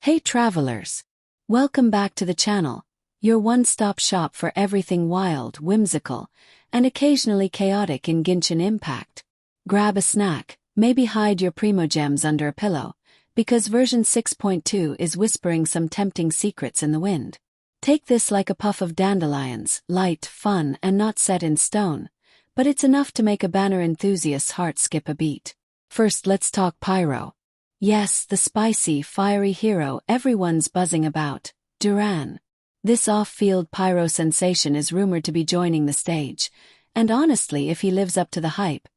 Hey travelers! Welcome back to the channel, your one-stop shop for everything wild, whimsical, and occasionally chaotic in Genshin Impact. Grab a snack, maybe hide your Primogems under a pillow, because version 6.2 is whispering some tempting secrets in the wind. Take this like a puff of dandelions, light, fun, and not set in stone, but it's enough to make a banner enthusiast's heart skip a beat. First, let's talk Pyro. Yes, the spicy, fiery hero everyone's buzzing about, Duran. This off-field pyro sensation is rumored to be joining the stage, and honestly, if he lives up to the hype,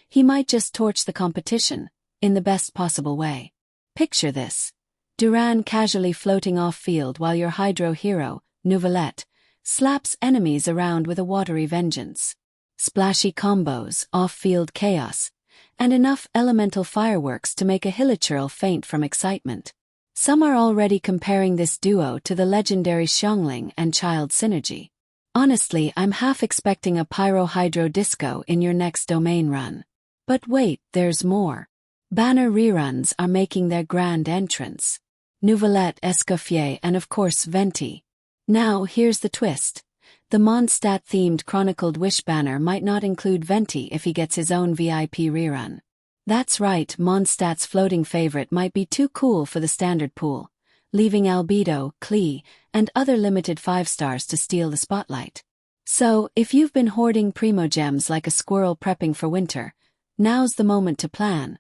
he might just torch the competition, in the best possible way. Picture this. Duran casually floating off-field while your hydro hero, Neuvillette, slaps enemies around with a watery vengeance. Splashy combos, off-field chaos, and enough elemental fireworks to make a hilichurl faint from excitement. Some are already comparing this duo to the legendary Xiangling and Child synergy. Honestly, I'm half expecting a pyro-hydro disco in your next domain run. But wait, there's more. Banner reruns are making their grand entrance. Neuvillette, Escoffier, and of course Venti. Now, here's the twist. The Mondstadt-themed Chronicled Wish banner might not include Venti if he gets his own VIP rerun. That's right, Mondstadt's floating favorite might be too cool for the standard pool, leaving Albedo, Klee, and other limited 5-stars to steal the spotlight. So, if you've been hoarding Primogems like a squirrel prepping for winter, now's the moment to plan.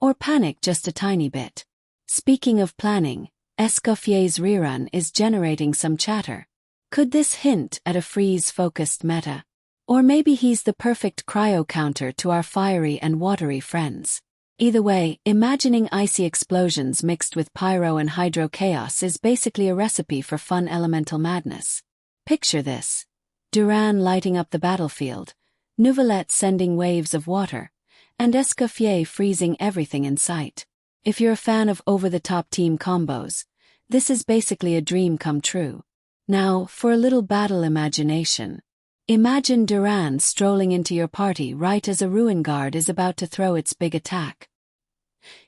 Or panic just a tiny bit. Speaking of planning, Escoffier's rerun is generating some chatter. Could this hint at a freeze-focused meta? Or maybe he's the perfect cryo counter to our fiery and watery friends. Either way, imagining icy explosions mixed with pyro and hydro chaos is basically a recipe for fun elemental madness. Picture this. Duran lighting up the battlefield, Neuvillette sending waves of water, and Escoffier freezing everything in sight. If you're a fan of over-the-top team combos, this is basically a dream come true. Now, for a little battle imagination. Imagine Duran strolling into your party right as a ruin guard is about to throw its big attack.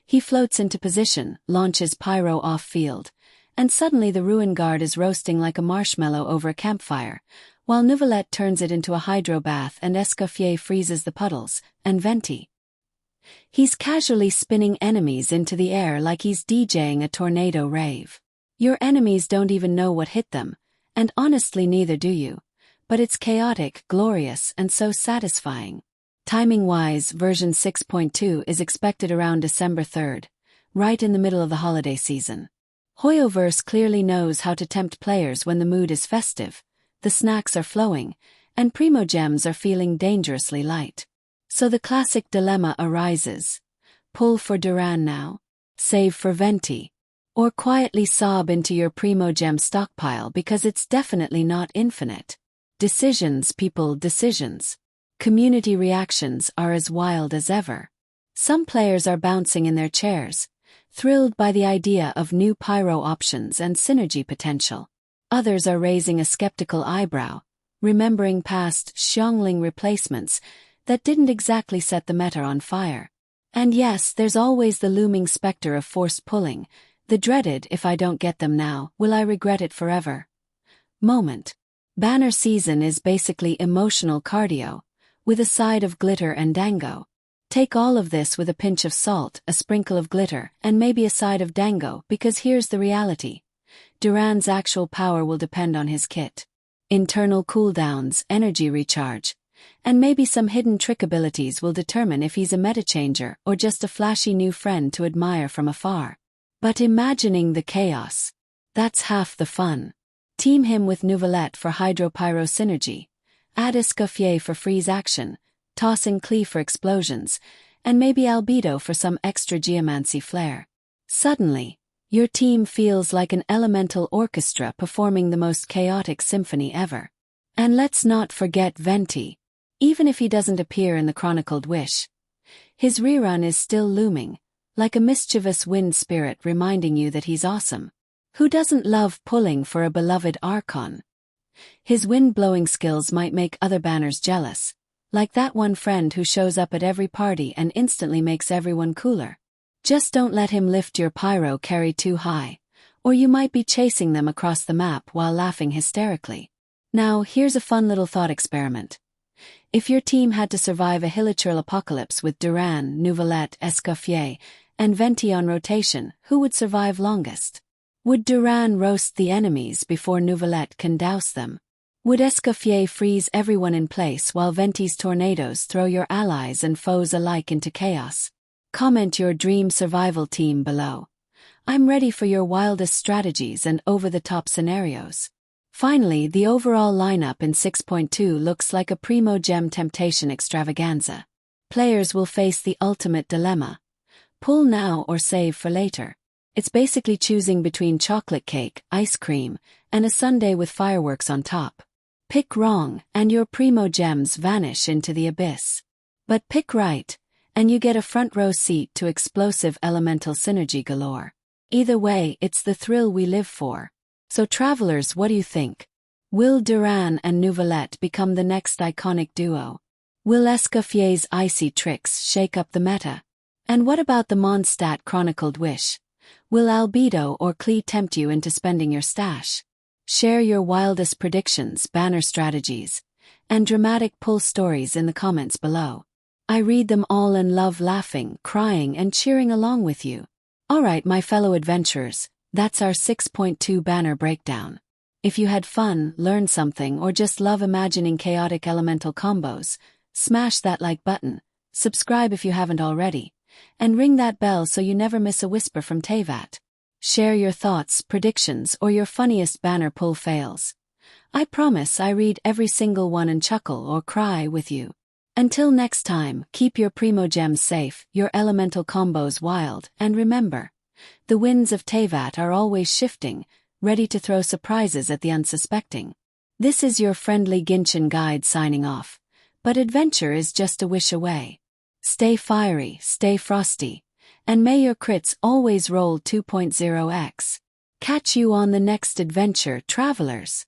He floats into position, launches pyro off-field, and suddenly the ruin guard is roasting like a marshmallow over a campfire, while Neuvillette turns it into a hydro bath and Escoffier freezes the puddles, and Venti. He's casually spinning enemies into the air like he's DJing a tornado rave. Your enemies don't even know what hit them, and honestly neither do you. But it's chaotic, glorious, and so satisfying. Timing-wise, version 6.2 is expected around December 3rd, right in the middle of the holiday season. Hoyoverse clearly knows how to tempt players when the mood is festive, the snacks are flowing, and Primogems are feeling dangerously light. So the classic dilemma arises. Pull for Duran now? Save for Venti? Or quietly sob into your Primogem stockpile because it's definitely not infinite? Decisions, people, decisions. Community reactions are as wild as ever. Some players are bouncing in their chairs, thrilled by the idea of new pyro options and synergy potential. Others are raising a skeptical eyebrow, remembering past Xiangling replacements that didn't exactly set the meta on fire. And yes, there's always the looming specter of forced pulling, the dreaded "if I don't get them now, will I regret it forever" moment. Banner season is basically emotional cardio, with a side of glitter and dango. Take all of this with a pinch of salt, a sprinkle of glitter, and maybe a side of dango, because here's the reality. Duran's actual power will depend on his kit. Internal cooldowns, energy recharge, and maybe some hidden trick abilities will determine if he's a meta changer or just a flashy new friend to admire from afar. But imagining the chaos. That's half the fun. Team him with Neuvillette for hydro-pyro synergy, add Escoffier for freeze action, toss in Klee for explosions, and maybe Albedo for some extra geomancy flair. Suddenly, your team feels like an elemental orchestra performing the most chaotic symphony ever. And let's not forget Venti. Even if he doesn't appear in the Chronicled Wish, his rerun is still looming, like a mischievous wind spirit reminding you that he's awesome. Who doesn't love pulling for a beloved Archon? His wind-blowing skills might make other banners jealous, like that one friend who shows up at every party and instantly makes everyone cooler. Just don't let him lift your pyro carry too high, Or you might be chasing them across the map while laughing hysterically. Now, here's a fun little thought experiment. If your team had to survive a hilichurl apocalypse with Duran, Neuvillette, Escoffier, and Venti on rotation, who would survive longest? Would Duran roast the enemies before Neuvillette can douse them? Would Escoffier freeze everyone in place while Venti's tornadoes throw your allies and foes alike into chaos? Comment your dream survival team below. I'm ready for your wildest strategies and over-the-top scenarios. Finally, the overall lineup in 6.2 looks like a Primogem temptation extravaganza. Players will face the ultimate dilemma. Pull now or save for later. It's basically choosing between chocolate cake, ice cream, and a sundae with fireworks on top. Pick wrong, and your Primogems vanish into the abyss. But pick right, and you get a front row seat to explosive elemental synergy galore. Either way, it's the thrill we live for. So travelers, what do you think? Will Duran and Neuvillette become the next iconic duo? Will Escoffier's icy tricks shake up the meta? And what about the Mondstadt Chronicled Wish? Will Albedo or Klee tempt you into spending your stash? Share your wildest predictions, banner strategies, and dramatic pull stories in the comments below. I read them all and love laughing, crying, and cheering along with you. Alright, my fellow adventurers, that's our 6.2 banner breakdown. If you had fun, learned something, or just love imagining chaotic elemental combos, smash that like button, subscribe if you haven't already, and ring that bell so you never miss a whisper from Teyvat. Share your thoughts, predictions, or your funniest banner pull fails. I promise I read every single one and chuckle or cry with you. Until next time, keep your Primogems safe, your elemental combos wild, and remember, the winds of Teyvat are always shifting, ready to throw surprises at the unsuspecting. This is your friendly Genshin guide signing off, but adventure is just a wish away. Stay fiery, stay frosty, and may your crits always roll 2.0x. Catch you on the next adventure, travelers.